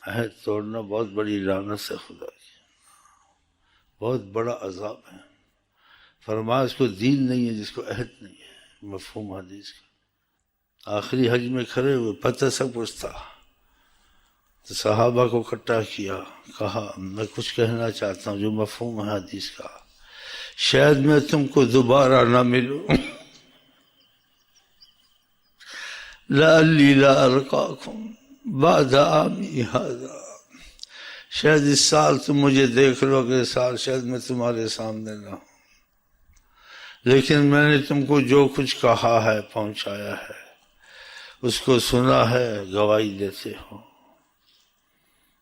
عہد توڑنا بہت بڑی لعنت ہے خدا کی، بہت بڑا عذاب ہے۔ فرمایا اس کو دین نہیں ہے جس کو عہد نہیں ہے، مفہوم حدیث کا۔ آخری حج میں کھڑے ہوئے، پتہ سب کچھ تھا، تو صحابہ کو اکٹھا کیا، کہا میں کچھ کہنا چاہتا ہوں جو مفہوم ہے حدیث کا، شاید میں تم کو دوبارہ نہ ملوں، لعلی لا القاکم بعد عامی ھذا، شاید اس سال تم مجھے دیکھ لو، اگلے سال شاید میں تمہارے سامنے نہ ہوں، لیکن میں نے تم کو جو کچھ کہا ہے پہنچایا ہے، اس کو سنا ہے، گواہی دیتے ہو،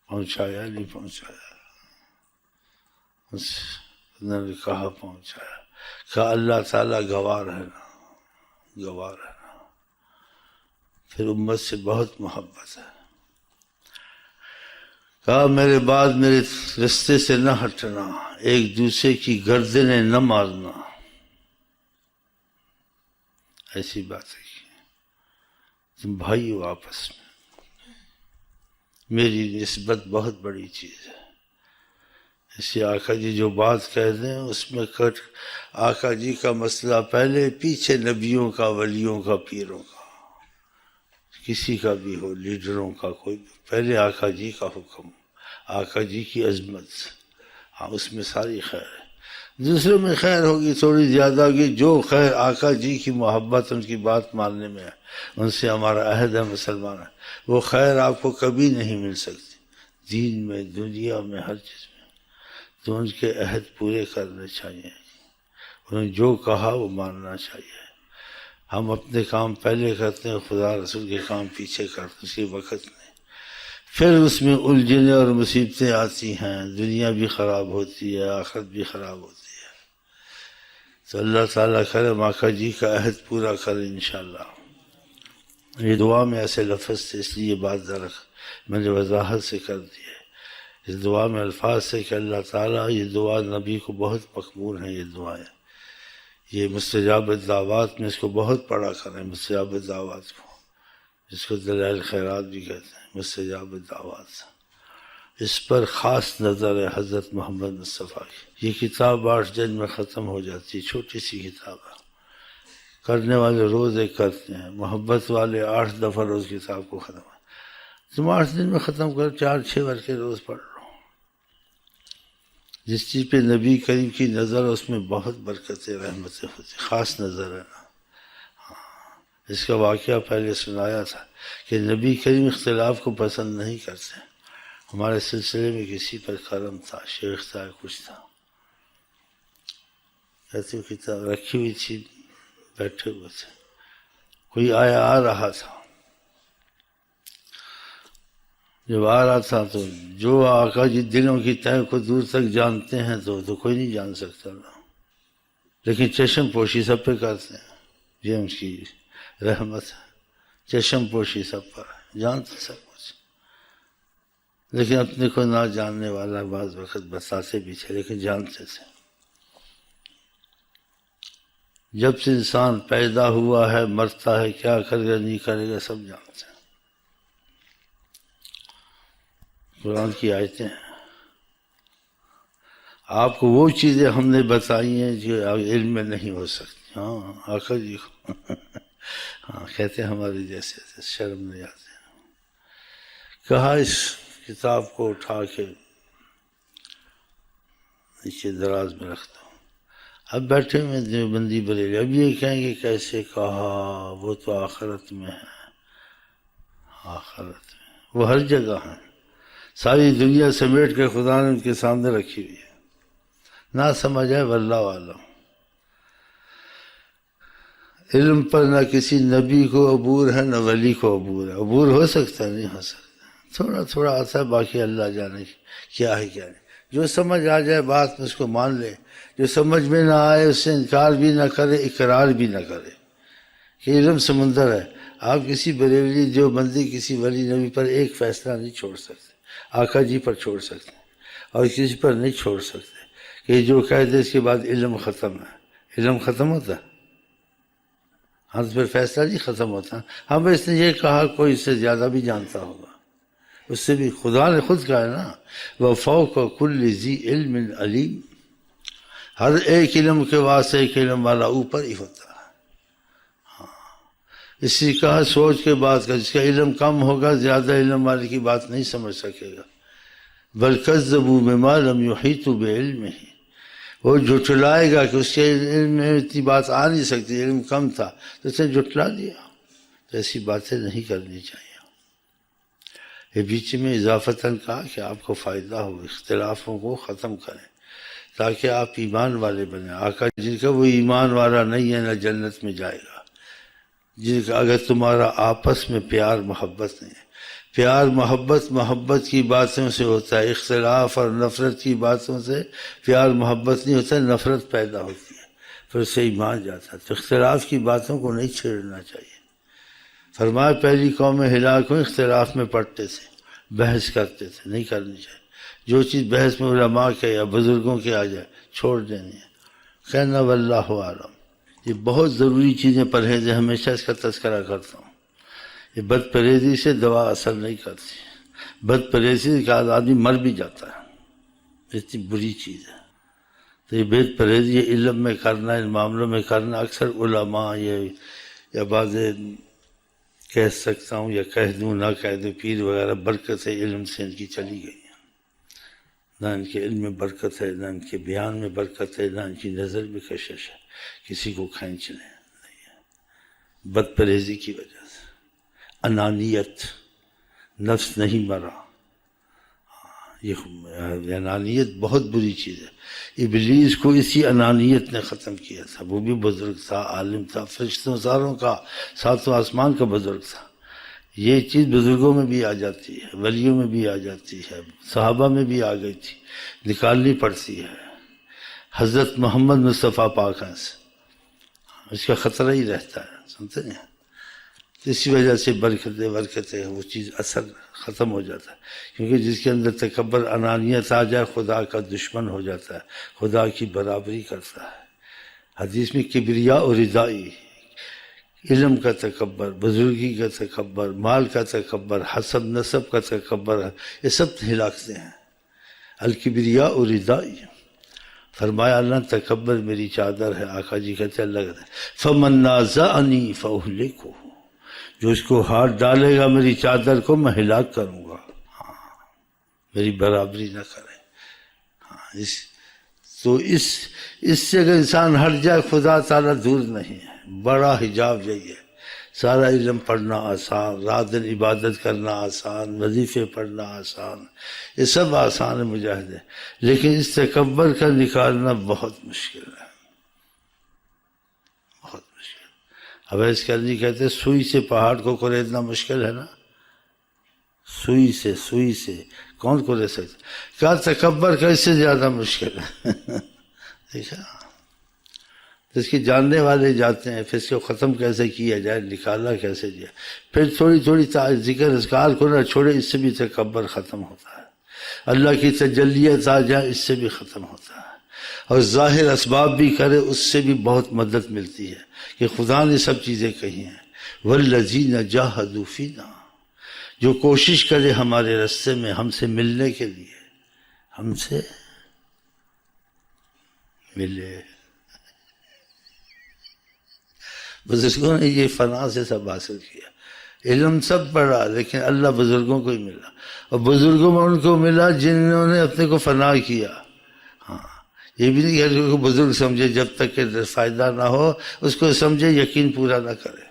پہنچایا نہیں پہنچایا، انہوں نے کہا پہنچایا، کہا اللہ تعالیٰ گواہ رہنا، گواہ رہنا۔ پھر امت سے بہت محبت ہے، کہا میرے بعد میرے رستے سے نہ ہٹنا، ایک دوسرے کی گردنیں نہ مارنا، ایسی بات ہے کہ تم بھائی ہو آپس میں، میری نسبت بہت بڑی چیز ہے۔ ایسے آقا جی جو بات کہہ دیں اس میں کٹ آقا جی کا مسئلہ پہلے، پیچھے نبیوں کا، ولیوں کا، پیروں کا، کسی کا بھی ہو، لیڈروں کا، کوئی بھی، پہلے آقا جی کا حکم، آقا جی کی عظمت، ہاں اس میں ساری خیر ہے۔ دوسروں میں خیر ہوگی تھوڑی زیادہ ہوگی، جو خیر آقا جی کی محبت، ان کی بات ماننے میں ہے، ان سے ہمارا عہد ہے مسلمان ہے، وہ خیر آپ کو کبھی نہیں مل سکتی، دین میں، دنیا میں، ہر چیز میں، تو ان کے عہد پورے کرنے چاہیے، انہوں نے جو کہا وہ ماننا چاہیے۔ ہم اپنے کام پہلے کرتے ہیں، خدا رسول کے کام پیچھے کرتے ہیں، اس کے وقت نہیں، پھر اس میں الجھنیں اور مصیبتیں آتی ہیں، دنیا بھی خراب ہوتی ہے، آخرت بھی خراب ہوتی ہے۔ تو اللہ تعالیٰ کرے آقا جی کا عہد پورا کرے انشاءاللہ۔ یہ دعا میں ایسے لفظ تھے، اس لیے یہ بات ذرا میں نے وضاحت سے کر دی ہے، اس دعا میں الفاظ سے کہ اللہ تعالیٰ، یہ دعا نبی کو بہت مقبول ہے، یہ دعائیں، یہ مستجاب الدعوات میں اس کو بہت پڑھا کریں، مستجاب الدعوات کو، جس کو دلائل خیرات بھی کہتے ہیں، مستجاب الدعوات، اس پر خاص نظر ہے حضرت محمد مصطفیٰ کی۔ یہ کتاب 8 دن میں ختم ہو جاتی ہے، چھوٹی سی کتاب ہے، کرنے والے روز ایک کرتے ہیں، محبت والے 8 دفعہ روز کتاب کو ختم ہے، تم 8 دن میں ختم کرو، 4-6 ورقے روز پڑھ لو۔ جس چیز پہ نبی کریم کی نظر ہے اس میں بہت برکتیں، رحمتیں ہوتی، خاص نظر ہے نا۔ اس کا واقعہ پہلے سنایا تھا کہ نبی کریم اختلاف کو پسند نہیں کرتے، ہمارے سلسلے میں کسی پر کرم تھا، شیخ تھا، کچھ تھا، کہتے کتاب رکھی ہوئی تھی، بیٹھے ہوئے تھے، کوئی آ رہا تھا، جب آ رہا تھا تو جو آقا جی دلوں کی تہ کو دور تک جانتے ہیں تو کوئی نہیں جان سکتا نا، لیکن چشم پوشی سب پہ کرتے ہیں، یہ ان کی رحمت ہے، چشم پوشی سب پر ہے، جانتے سب کچھ، لیکن اپنے کو نہ جاننے والا بعض وقت بتاتے بھی تھے، لیکن جانتے تھے۔ جب سے انسان پیدا ہوا ہے، مرتا ہے، کیا کرے گا نہیں کرے گا سب جانتے ہیں، قرآن کی آیتیں ہیں، آپ کو وہ چیزیں ہم نے بتائی ہیں جو علم میں نہیں ہو سکتی۔ ہاں آقا جی ہاں کہتے ہیں ہمارے جیسے شرم نہیں آتے، کہا اس کتاب کو اٹھا کے نیچے دراز میں رکھتا ہوں، اب بیٹھے ہوئے دیوبندی بریلی، اب یہ کہیں گے کیسے کہا، وہ تو آخرت میں ہے، آخرت میں وہ ہر جگہ ہیں، ساری دنیا سمیٹ کے خدا نے ان کے سامنے رکھی ہوئی ہے، نہ سمجھ آئے واللہ عالم۔ علم پر نہ کسی نبی کو عبور ہے، نہ ولی کو عبور ہے، عبور ہو سکتا ہے نہیں ہو سکتا، تھوڑا تھوڑا آتا ہے، باقی اللہ جانے کیا ہے کیا نہیں، جو سمجھ آ جائے بات میں اس کو مان لے، جو سمجھ میں نہ آئے اس سے انکار بھی نہ کرے، اقرار بھی نہ کرے کہ علم سمندر ہے۔ آپ کسی بریلوی جو بندی کسی ولی نبی پر ایک فیصلہ نہیں چھوڑ سکتے، آقا جی پر چھوڑ سکتے اور کسی پر نہیں چھوڑ سکتے کہ جو کہہ دے اس کے بعد علم ختم ہے، علم ختم ہوتا ہے، ہاں تو پھر فیصلہ نہیں ختم ہوتا، ہاں بس اس نے یہ کہا، کوئی اس سے زیادہ بھی جانتا ہوگا، اس سے بھی خدا نے خود کہا ہے نا وَفَوْقَ كُلِّ ذِي عِلْمٍ عَلِيمٍ، ہر ایک علم کے واسطے ایک علم والا اوپر ہی ہوتا ہے۔ اسی کا سوچ کے بات کر، جس کا علم کم ہوگا زیادہ علم والے کی بات نہیں سمجھ سکے گا۔ بل کذبوا بما لم یحیطوا بعلمہ، وہ جھٹلائے گا کہ اس کے علم میں اتنی بات آ نہیں سکتی، علم کم تھا تو اس نے جھٹلا دیا۔ تو ایسی باتیں نہیں کرنی چاہیے۔ یہ بیچ میں اضافتاً کہا کہ آپ کو فائدہ ہو، اختلافوں کو ختم کریں تاکہ آپ ایمان والے بنیں۔ آقا جن کا وہ ایمان والا نہیں ہے نہ جنت میں جائے گا، جن کا اگر تمہارا آپس میں پیار محبت نہیں ہے۔ پیار محبت کی باتوں سے ہوتا ہے، اختلاف اور نفرت کی باتوں سے پیار محبت نہیں ہوتا، نفرت پیدا ہوتی ہے، پھر اسے ایمان جاتا ہے۔ تو اختلاف کی باتوں کو نہیں چھیڑنا چاہیے۔ فرمایا پہلی قوم ہلاک ہوئی اختلاف میں پڑتے تھے، بحث کرتے تھے، نہیں کرنی چاہیے۔ جو چیز بحث میں علماء کے یا بزرگوں کے آ جائے چھوڑ دینی ہے۔ کہنا واللہ عالم۔ یہ بہت ضروری چیزیں پرہیز ہے، ہمیشہ اس کا تذکرہ کرتا ہوں۔ یہ بد پرہیزی سے دوا اثر نہیں کرتی، بد پرہیزی کا آدمی مر بھی جاتا ہے، اتنی بری چیز ہے۔ تو یہ بد پرہیزی یہ علم میں کرنا، ان معاملوں میں کرنا، اکثر علماء یا بعض کہہ سکتا ہوں یا کہہ دوں نہ کہہ دوں، پیر وغیرہ برکت علم سے ان کی چلی گئی ہیں، نہ ان کے علم میں برکت ہے، نہ ان کے بیان میں برکت ہے، نہ ان کی نظر میں کشش ہے، کسی کو کھینچنے نہیں ہے، بد پرہیزی کی وجہ سے۔ انانیت، نفس نہیں مرا، یہ انانیت بہت بری چیز ہے۔ ابلیس کو اسی انانیت نے ختم کیا تھا، وہ بھی بزرگ تھا، عالم تھا، فرشتوں ساروں کا، ساتوں آسمان کا بزرگ تھا۔ یہ چیز بزرگوں میں بھی آ جاتی ہے، ولیوں میں بھی آ جاتی ہے، صحابہ میں بھی آ گئی تھی، نکالنی پڑتی ہے۔ حضرت محمد مصطفیٰ پاک ہیں سے اس کا خطرہ ہی رہتا ہے، سنتے ہیں۔ اسی وجہ سے برکتیں وہ چیز اثر ختم ہو جاتا ہے، کیونکہ جس کے اندر تکبر انانیت آ جائے خدا کا دشمن ہو جاتا ہے، خدا کی برابری کرتا ہے۔ حدیث میں کبریا اور ردائی، علم کا تکبر، بزرگی کا تکبر، مال کا تکبر، حسب نسب کا تکبر، یہ سب ہلاکتے ہیں۔ الکبریا اور ردائی، فرمایا اللہ تکبر میری چادر ہے۔ آقا جی کہتے ہیں اللہ کہتے ہیں فمن نازعنی فاہلکہ، جو اس کو ہاتھ ڈالے گا میری چادر کو میں ہلاک کروں گا، میری برابری نہ کرے۔ تو اس سے اگر انسان ہٹ جائے خدا تعالیٰ دور نہیں ہے، بڑا حجاب یہی ہے۔ سارا علم پڑھنا آسان، رات دن عبادت کرنا آسان، وظیفے پڑھنا آسان، یہ سب آسان ہے مجاہدے، لیکن اس تکبر کا نکالنا بہت مشکل ہے، بہت مشکل۔ اویس کرنی کہتے سوئی سے پہاڑ کو کریدنا مشکل ہے نا، سوئی سے کون کو رہ سکتا؟ کہا تکبر کا اس سے زیادہ مشکل ہے۔ دیکھا، اس کے جاننے والے جاتے ہیں، پھر اس کو ختم کیسے کیا جائے، نکالا کیسے جائے، پھر تھوڑی ذکر اذکار کو نہ چھوڑے، اس سے بھی تکبر ختم ہوتا ہے۔ اللہ کی تجلیت آ جائے، اس سے بھی ختم ہوتا ہے، اور ظاہر اسباب بھی کرے، اس سے بھی بہت مدد ملتی ہے کہ خدا نے سب چیزیں کہی ہیں۔ والذین جاہدوا فینا، جو کوشش کرے ہمارے راستے میں ہم سے ملنے کے لیے، ہم سے ملے۔ بزرگوں نے یہ فنا سے سب حاصل کیا، علم سب پڑھا لیکن اللہ بزرگوں کو ہی ملا، اور بزرگوں میں ان کو ملا جنہوں نے اپنے کو فنا کیا۔ ہاں، یہ بھی نہیں کہ کو بزرگ سمجھے جب تک کہ فائدہ نہ ہو، اس کو سمجھے یقین پورا نہ کرے۔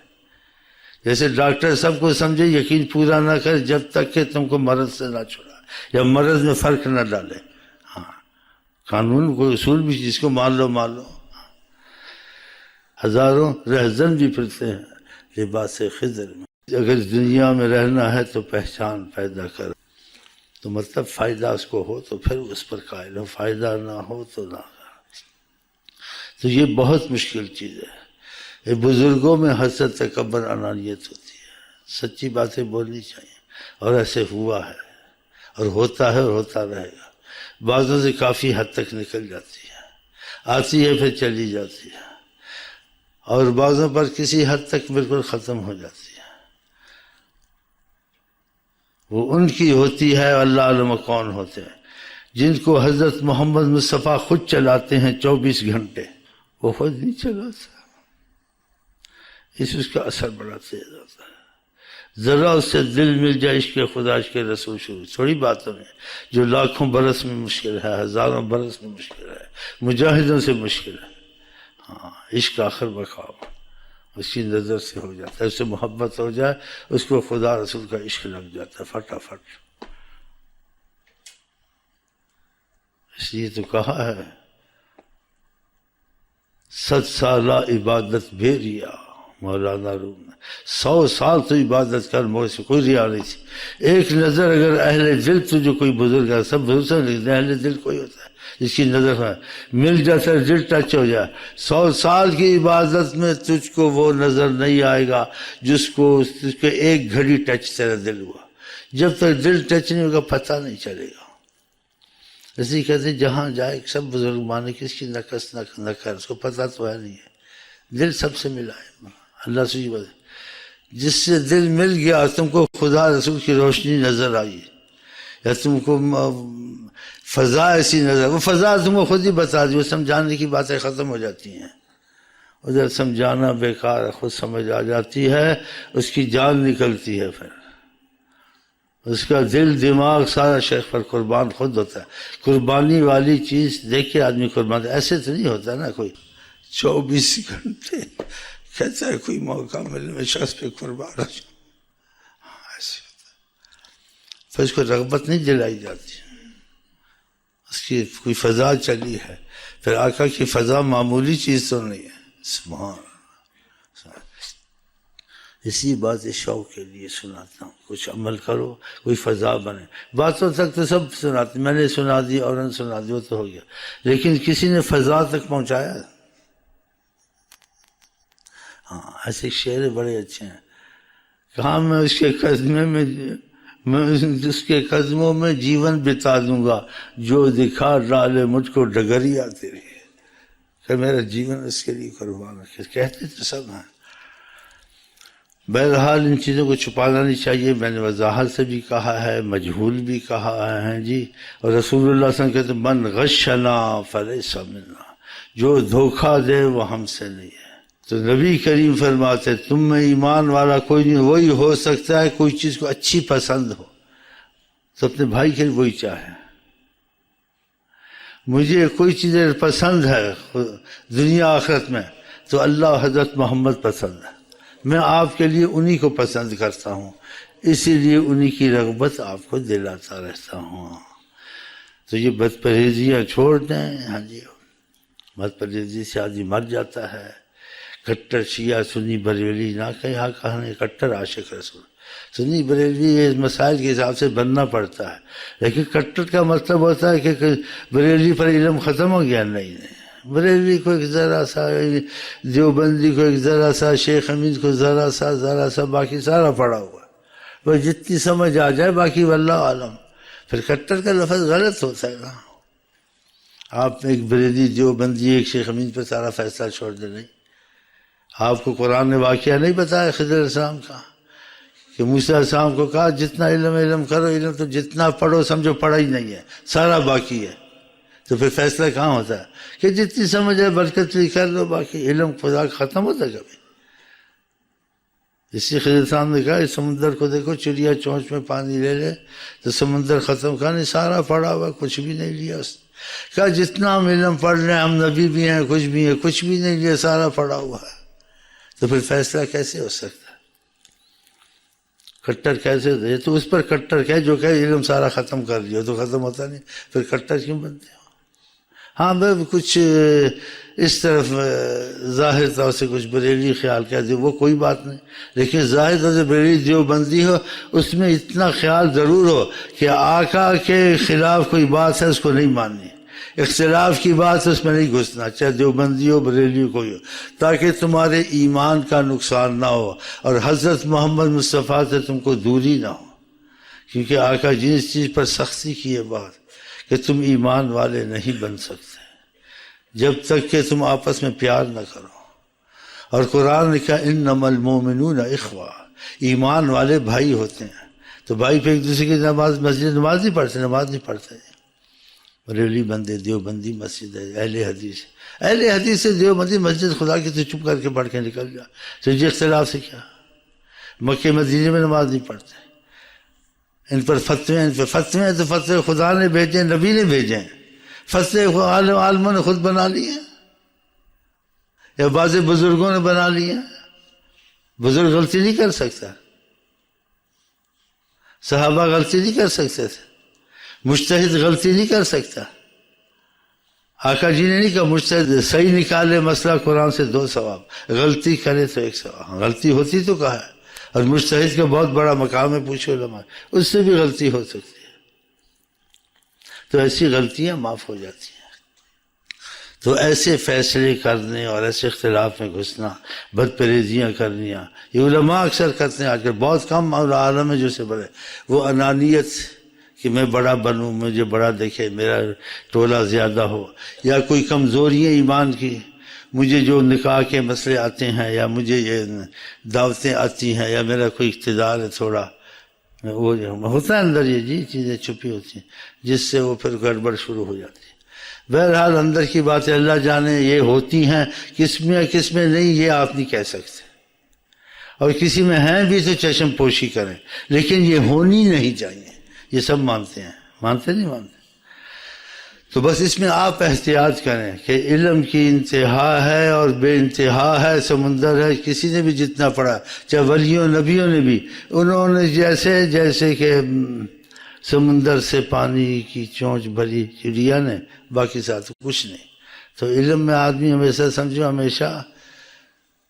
جیسے ڈاکٹر سب کو سمجھے یقین پورا نہ کرے جب تک کہ تم کو مرض سے نہ چھڑا یا مرض میں فرق نہ ڈالے۔ ہاں، قانون کوئی اصول بھی جس کو مان لو مان لو۔ ہزاروں رہزن بھی پھرتے ہیں لباس خضر میں۔ اگر دنیا میں رہنا ہے تو پہچان پیدا کر، تو مطلب فائدہ اس کو ہو تو پھر اس پر قائل ہو، فائدہ نہ ہو تو نہ۔ تو یہ بہت مشکل چیز ہے۔ یہ بزرگوں میں حسد، تکبر، انانیت ہوتی ہے۔ سچی باتیں بولنی چاہیے، اور ایسے ہوا ہے اور ہوتا ہے اور ہوتا رہے گا۔ بعضوں سے کافی حد تک نکل جاتی ہے، آتی ہے پھر چلی جاتی ہے، اور بعضوں پر کسی حد تک بالکل ختم ہو جاتی ہے۔ وہ ان کی ہوتی ہے، اللہ علم کون ہوتے ہیں۔ جن کو حضرت محمد مصطفیٰ خود چلاتے ہیں 24 گھنٹے، وہ خود نہیں چلاتا، اس کا اثر بڑا تیز ہوتا ہے۔ ذرا اس سے دل مل جائے عشق خدا عشق رسول شروع، تھوڑی باتوں میں جو لاکھوں برس میں مشکل ہے، ہزاروں برس میں مشکل ہے، مجاہدوں سے مشکل ہے۔ ہاں، عشق آخر مقام اس کی نظر سے ہو جاتا ہے، اس سے محبت ہو جائے، اس کو خدا رسول کا عشق لگ جاتا ہے فٹافٹ۔ اس لیے تو کہا ہے 100 سالہ عبادت بے ریا، مولانا روم نے 100 سال تو عبادت کر، مجھ سے کوئی ریا نہیں تھی۔ ایک نظر اگر اہل دل تو جو کوئی بزرگ ہے، سب بزرگ سے لکھتے ہیں، اہل دل کوئی ہوتا ہے جس کی نظر ہے مل جاتا ہے، دل ٹچ ہو جائے۔ 100 سال کی عبادت میں تجھ کو وہ نظر نہیں آئے گا جس کو ایک گھڑی ٹچ تیرا دل ہوا۔ جب تک دل ٹچ نہیں ہوگا پتہ نہیں چلے گا۔ اس لیے کہتے ہیں جہاں جائے سب بزرگ مانے کس کی نقص نہ کر، اس کو پتہ تو ہے نہیں ہے، دل سب سے ملا ہے اللہ سے۔ جس سے دل مل گیا، تم کو خدا رسول کی روشنی نظر آئی، یا تم کو فضا ایسی نظر، وہ فضا تم کو خود ہی بتا دی، وہ سمجھانے کی باتیں ختم ہو جاتی ہیں، ادھر سمجھانا بیکار ہے، خود سمجھ آ جاتی ہے، اس کی جان نکلتی ہے، پھر اس کا دل دماغ سارا شیخ پر قربان خود ہوتا ہے۔ قربانی والی چیز دیکھ کے آدمی قربان، ایسے تو نہیں ہوتا نا کوئی 24 گھنٹے کہتا ہے کوئی موقع ملنے میں شخص پہ قربان ہو جائے، ایسے ہوتا ہے، پھر اس کو رغبت نہیں دلائی جاتی، اس کی کوئی فضا چلی ہے۔ پھر آقا کی فضا معمولی چیز تو نہیں ہے، سبحان اللہ۔ اسی بات شوق کے لیے سناتا ہوں، کچھ عمل کرو، کوئی فضا بنے۔ باتوں تک تو سب سناتے، میں نے سنا دی اور نے سنا دی، وہ تو ہو گیا، لیکن کسی نے فضا تک پہنچایا۔ ہاں، ایسے شعر بڑے اچھے ہیں، کہاں میں اس کے قدمے میں، میں اس کے قدموں میں جیون بتا دوں گا، جو دکھا ڈالے مجھ کو ڈگریا تیری، کہ میرا جیون اس کے لیے قربان ہے۔ کہتے تو سب ہیں، بہرحال ان چیزوں کو چھپانا نہیں چاہیے۔ میں نے وضاحت سے بھی کہا ہے، مجہول بھی کہا ہے جی۔ اور رسول اللہ صلی اللہ علیہ وسلم کہتے من غشنا فلیس منا، جو دھوکہ دے وہ ہم سے نہیں ہے۔ تو نبی کریم فرماتے تم میں ایمان والا کوئی نہیں، وہی ہو سکتا ہے کوئی چیز کو اچھی پسند ہو تو اپنے بھائی کے لیے وہی چاہے۔ مجھے کوئی چیز پسند ہے دنیا آخرت میں تو اللہ حضرت محمد پسند ہے، میں آپ کے لیے انہی کو پسند کرتا ہوں، اسی لیے انہی کی رغبت آپ کو دلاتا رہتا ہوں۔ تو یہ بد پرہیزیاں چھوڑ دیں، ہاں جی، بد پرہیزی سے آدمی مر جاتا ہے۔ کٹر شیعہ سنی بریلوی نہ کہنے، کٹر عاشق رسول، سنی بریلوی یہ مسائل کے حساب سے بننا پڑتا ہے، لیکن کٹر کا مطلب ہوتا ہے کہ بریلوی پر علم ختم ہو گیا، نہیں، بریلوی کو ایک ذرا سا، دیوبندی کو ایک ذرا سا، شیخ حمید کو ذرا سا، باقی سارا پڑا ہوا، وہ جتنی سمجھ آ جائے، باقی واللہ عالم۔ پھر کٹر کا لفظ غلط ہوتا ہے نا، آپ ایک بریلوی دیوبندی ایک شیخ حمید پر سارا فیصلہ چھوڑ دے، نہیں۔ آپ کو قرآن نے واقعہ نہیں بتایا خضر علیہ السلام کا کہ موسیٰ علیہ السلام کو کہا جتنا علم کرو، علم تو جتنا پڑھو سمجھو پڑھا ہی نہیں ہے، سارا باقی ہے۔ تو پھر فیصلہ کہاں ہوتا ہے کہ جتنی سمجھ ہے برکت بھی کر لو، باقی علم خدا ختم ہوتا ہے کبھی۔ اسی خضر علیہ السلام نے کہا اس سمندر کو دیکھو، چڑیا چونچ میں پانی لے لے تو سمندر ختم، کہا نہیں سارا پڑا ہوا، کچھ بھی نہیں لیا اس نے۔ کہا جتنا ہم علم پڑھ لیں، ہم نبی بھی ہیں، کچھ بھی ہیں، کچھ بھی نہیں لیا، سارا پڑا ہوا ہے۔ تو پھر فیصلہ کیسے ہو سکتا ہے؟ کٹر کیسے ہوتا ہے؟ تو اس پر کٹر کہے جو کہ علم سارا ختم کر لیا، تو ختم ہوتا نہیں، پھر کٹر کیوں بنتے ہو؟ ہاں میں کچھ اس طرف ظاہر طور سے کچھ بریلی خیال کہہ دے، وہ کوئی بات نہیں، لیکن ظاہر طور سے بریلی دیوبندی ہو، اس میں اتنا خیال ضرور ہو کہ آقا کے خلاف کوئی بات ہے اس کو نہیں ماننی، اختلاف کی بات اس میں نہیں گھسنا، چاہے دیوبندی ہو بریلی کوئی ہو، تاکہ تمہارے ایمان کا نقصان نہ ہو اور حضرت محمد مصطفیٰ سے تم کو دوری نہ ہو، کیونکہ آقا جس چیز پر سختی کی ہے بات کہ تم ایمان والے نہیں بن سکتے جب تک کہ تم آپس میں پیار نہ کرو۔ اور قرآن نے کہا انما المومنون اخوہ، ایمان والے بھائی ہوتے ہیں۔ تو بھائی پہ ایک دوسرے کی نماز مسجد نماز نہیں پڑھتے بریلوی بندے دیوبندی مسجد ہے اہل حدیث سے دیوبندی مسجد خدا کی تو چپ کر کے پڑھ کے نکل جا تجھے اختلاف سے کیا مکے مدینے میں نماز نہیں پڑھتے ان پر فتوے ہیں تو فتوے خدا نے بھیجے نبی نے بھیجے ہیں فتوے عالموں نے خود بنا لیے یا بعض بزرگوں نے بنا لیے بزرگ غلطی نہیں کر سکتا صحابہ غلطی نہیں کر سکتے تھے مجتہد غلطی نہیں کر سکتا آقا جی نے نہیں کہا مجتہد صحیح نکالے مسئلہ قرآن سے 2 ثواب غلطی کرے تو 1 ثواب غلطی ہوتی تو کہا ہے اور مجتہد کا بہت بڑا مقام ہے پوچھو علماء اس سے بھی غلطی ہو سکتی ہے تو ایسی غلطیاں معاف ہو جاتی ہیں تو ایسے فیصلے کرنے اور ایسے اختلاف میں گھسنا بد پرہیزیاں کرنیاں یہ علماء اکثر کرتے ہیں آج کل بہت کم عالم ہے جو سے بڑے وہ انانیت کہ میں بڑا بنوں مجھے بڑا دیکھے میرا ٹولہ زیادہ ہو یا کوئی کمزوریاں ایمان کی مجھے جو نکاح کے مسئلے آتے ہیں یا مجھے یہ دعوتیں آتی ہیں یا میرا کوئی اقتدار ہے تھوڑا وہ ہوتا ہے اندر یہ چیزیں چھپی ہوتی ہیں جس سے وہ پھر گڑبڑ شروع ہو جاتی ہے بہرحال اندر کی باتیں اللہ جانے یہ ہوتی ہیں کس میں نہیں یہ آپ نہیں کہہ سکتے اور کسی میں ہیں بھی تو چشم پوشی کریں لیکن یہ ہونی نہیں چاہیے یہ سب مانتے ہیں مانتے نہیں مانتے تو بس اس میں آپ احتیاط کریں کہ علم کی انتہا ہے اور بے انتہا ہے سمندر ہے کسی نے بھی جتنا پڑھا چاہے ولیوں نبیوں نے بھی انہوں نے جیسے کہ سمندر سے پانی کی چونچ بھری چڑیا نے باقی ساتھ کچھ نہیں تو علم میں آدمی ہمیشہ سمجھو ہمیشہ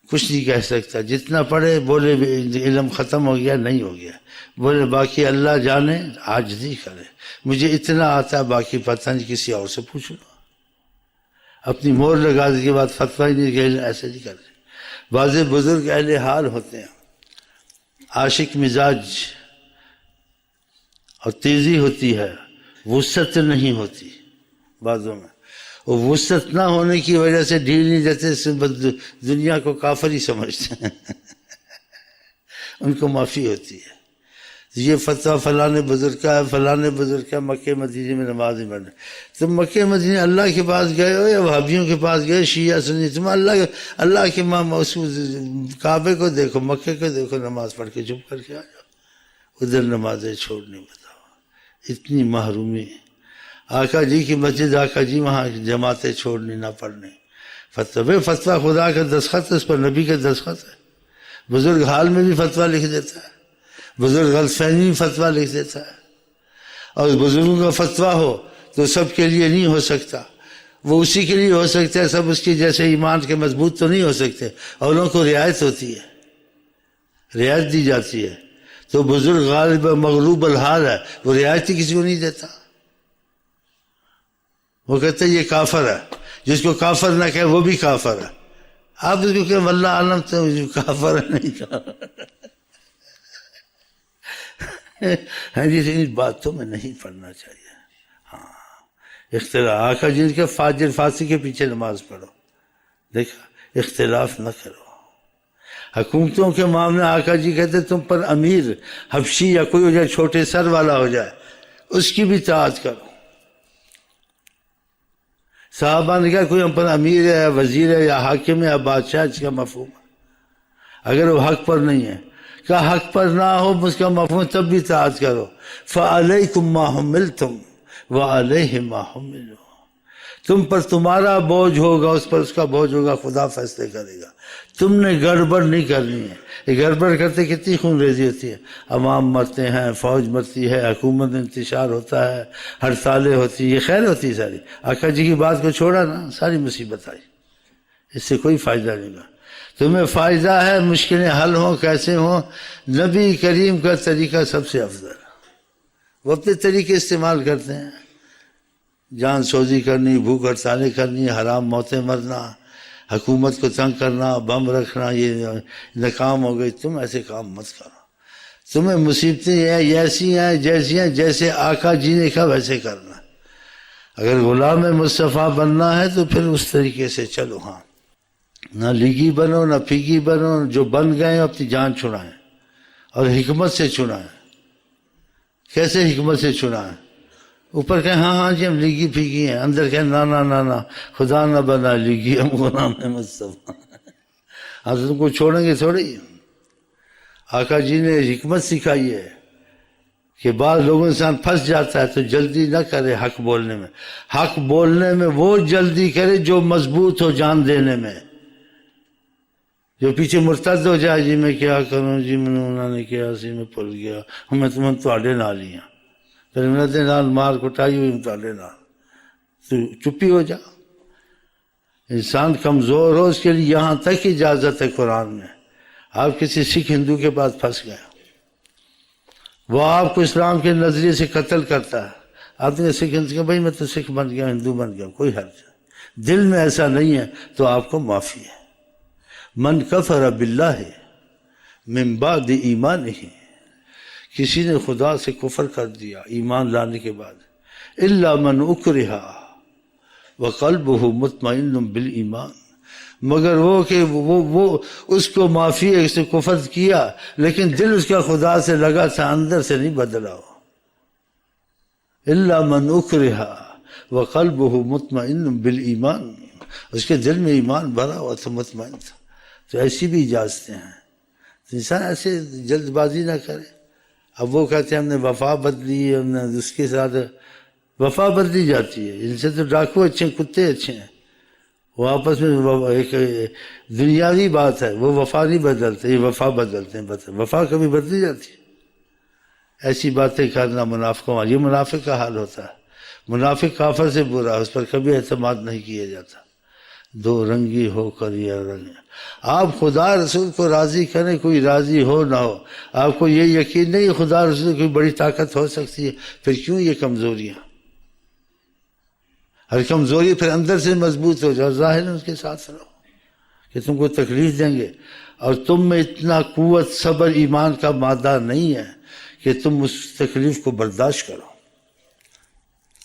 کچھ نہیں کہہ سکتا جتنا پڑھے بولے علم ختم ہو گیا نہیں ہو گیا بولے باقی اللہ جانے عاجزی کرے مجھے اتنا آتا ہے باقی پتہ نہیں کسی اور سے پوچھ لو اپنی مور لگا دی کے بعد فتویٰ ہی نہیں کہ ایسے نہیں کرتے بعض بزرگ اہل حال ہوتے ہیں عاشق مزاج اور تیزی ہوتی ہے وسعت نہیں ہوتی بعضوں میں اور وسعت نہ ہونے کی وجہ سے ڈھیل نہیں دیتے دنیا کو کافر ہی سمجھتے ہیں ان کو معافی ہوتی ہے یہ فتویٰ فلاں بزرگ کا ہے فلاں بزرگ کا مکہ مدینے میں نماز نہیں پڑھنا تم مکہ مدینے اللہ کے پاس گئے ہو یا وہابیوں کے پاس گئے شیعہ سنی تم اللہ کے کعبے کو دیکھو مکے کو دیکھو نماز پڑھ کے چپ کر کے آ جاؤ ادھر نمازیں چھوڑنے بتاؤ اتنی محرومی آقا جی کی مسجد آقا جی وہاں جماعتیں چھوڑنی نہ پڑھنے فتویٰ خدا کا دستخط ہے اس پر نبی کا دستخط ہے بزرگ حال میں بھی فتویٰ لکھ دیتا ہے بزرگ غلط فہمی بھی فتویٰ لکھ دیتا ہے اور بزرگوں کا فتویٰ ہو تو سب کے لیے نہیں ہو سکتا وہ اسی کے لیے ہو سکتا ہے سب اس کی جیسے ایمان کے مضبوط تو نہیں ہو سکتے اور ان کو رعایت ہوتی ہے رعایت دی جاتی ہے تو بزرگ غالب مغلوب الحال ہے وہ رعایت ہی کسی کو نہیں دیتا وہ کہتے ہیں یہ کافر ہے جس کو کافر نہ کہے وہ بھی کافر ہے آپ اس کو کہ واللہ عالم تو کافر ہے نہیں کافر ہاں جی ان باتوں میں نہیں پڑھنا چاہیے ہاں اختلاف آقا جن کے فاجر فاسق کے پیچھے نماز پڑھو دیکھا اختلاف نہ کرو حکومتوں کے معاملے آقا جی کہتے تم پر امیر حبشی یا کوئی ہو جائے چھوٹے سر والا ہو جائے اس کی بھی اطاعت کرو صحابہ نے کہا کوئی ہم پر امیر ہے یا وزیر ہے یا حاکم ہے یا بادشاہ اس کا مفہوم ہے اگر وہ حق پر نہیں ہے کہ حق پر نہ ہو اس کا مفہوم تب بھی اطاعت کرو فَعَلَيْكُمْ مَا حُمِّلْتُمْ وَعَلَيْهِ مَا حُمِّلُوا تم پر تمہارا بوجھ ہوگا اس پر اس کا بوجھ ہوگا خدا فیصلے کرے گا تم نے گڑبڑ نہیں کرنی ہے یہ گڑبڑ کرتے کتنی خون ریزی ہوتی ہے عوام مرتے ہیں فوج مرتی ہے حکومت انتشار ہوتا ہے ہڑتالیں ہوتی ہیں یہ خیر ہوتی ہے ساری آقا جی کی بات کو چھوڑا نا ساری مصیبت آئی اس سے کوئی فائدہ نہیں گا تمہیں فائدہ ہے مشکلیں حل ہوں کیسے ہوں نبی کریم کا طریقہ سب سے افضل وہ اپنے طریقے استعمال کرتے ہیں جان سوزی کرنی بھوک ہڑتالیں کرنی حرام موتیں مرنا حکومت کو تنگ کرنا بم رکھنا یہ ناکام ہو گئی تم ایسے کام مت کرو تمہیں مصیبتیں ہیں ایسی ہیں جیسی ہیں جیسے آقا جی نے کہا ویسے کرنا اگر غلام مصطفیٰ بننا ہے تو پھر اس طریقے سے چلو ہاں نہ لیگی بنو نہ پھیگی بنو جو بن گئے اپنی جان چھڑائیں اور حکمت سے چھڑائیں کیسے حکمت سے چنا ہے. اوپر کہیں ہاں ہاں جی ہم لیگی پھیکی ہیں، اندر کہیں نا خدا نہ بنا لیگی ہم غلام مصطفیٰ. ہم تو تم کو چھوڑیں گے تھوڑی. آقا جی نے حکمت سکھائی ہے کہ بعض لوگوں انسان پھنس جاتا ہے تو جلدی نہ کرے حق بولنے میں. حق بولنے میں وہ جلدی کرے جو مضبوط ہو جان دینے میں. جو پیچھے مرتد ہو جائے جی میں کیا کروں جی انہوں نے کیا سی میں بھول گیا ہمیں تمہیں تواڈے نال ہی ہاں پھر انہوں نال مار کٹائی ہوئی تواڈے نال تو چپی ہو جا. انسان کمزور ہو اس کے لیے یہاں تک اجازت ہے قرآن میں. آپ کسی سکھ ہندو کے پاس پھنس گئے، وہ آپ کو اسلام کے نظریے سے قتل کرتا ہے، آپ نے سکھ ہندو کہ بھائی میں تو سکھ بن گیا ہندو بن گیا، کوئی حرج نہیں، دل میں ایسا نہیں ہے تو آپ کو معافی ہے. من کفر باللہ من بعد ایمانہ، کسی نے خدا سے کفر کر دیا ایمان لانے کے بعد، الا من اکرہ وقلبہ مطمئن بالایمان، مگر وہ کہ وہ اس کو معافی ہے، اس نے کفر کیا لیکن دل اس کا خدا سے لگا تھا، اندر سے نہیں بدلا ہو. الا من اکرہ وقلبہ مطمئن بالایمان، اس کے دل میں ایمان بھرا ہوا تھا، مطمئن تھا. تو ایسی بھی اجازتیں ہیں. تو انسان ایسے جلد بازی نہ کرے. اب وہ کہتے ہیں ہم نے وفا بدلی، ہم نے اس کے ساتھ وفا بدلی جاتی ہے. ان سے تو ڈاکو اچھے ہیں، کتے اچھے ہیں، وہ آپس میں ایک دنیاوی بات ہے، وہ وفا نہیں بدلتے، یہ وفا بدلتے ہیں. وفا کبھی بدلی جاتی ہے. ایسی باتیں کرنا منافقوں، یہ منافق کا حال ہوتا ہے. منافق کافر سے برا، اس پر کبھی اعتماد نہیں کیا جاتا. دو رنگی ہو کر یہ رنگ، آپ خدا رسول کو راضی کریں، کوئی راضی ہو نہ ہو، آپ کو یہ یقین نہیں خدا رسول کی کوئی بڑی طاقت ہو سکتی ہے، پھر کیوں یہ کمزوریاں؟ ہر کمزوری پھر اندر سے مضبوط ہو جاؤ، ظاہر اس کے ساتھ رہو کہ تم کو تکلیف دیں گے، اور تم میں اتنا قوت صبر ایمان کا مادہ نہیں ہے کہ تم اس تکلیف کو برداشت کرو.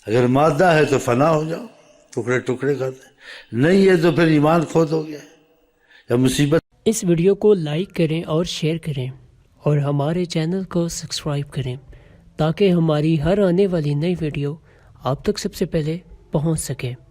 اگر مادہ ہے تو فنا ہو جاؤ، ٹکڑے ٹکڑے کر دیں، نہیں ہے تو پھر ایمان کھو دو گے یا مصیبت. اس ویڈیو کو لائک کریں اور شیئر کریں اور ہمارے چینل کو سبسکرائب کریں تاکہ ہماری ہر آنے والی نئی ویڈیو آپ تک سب سے پہلے پہنچ سکے.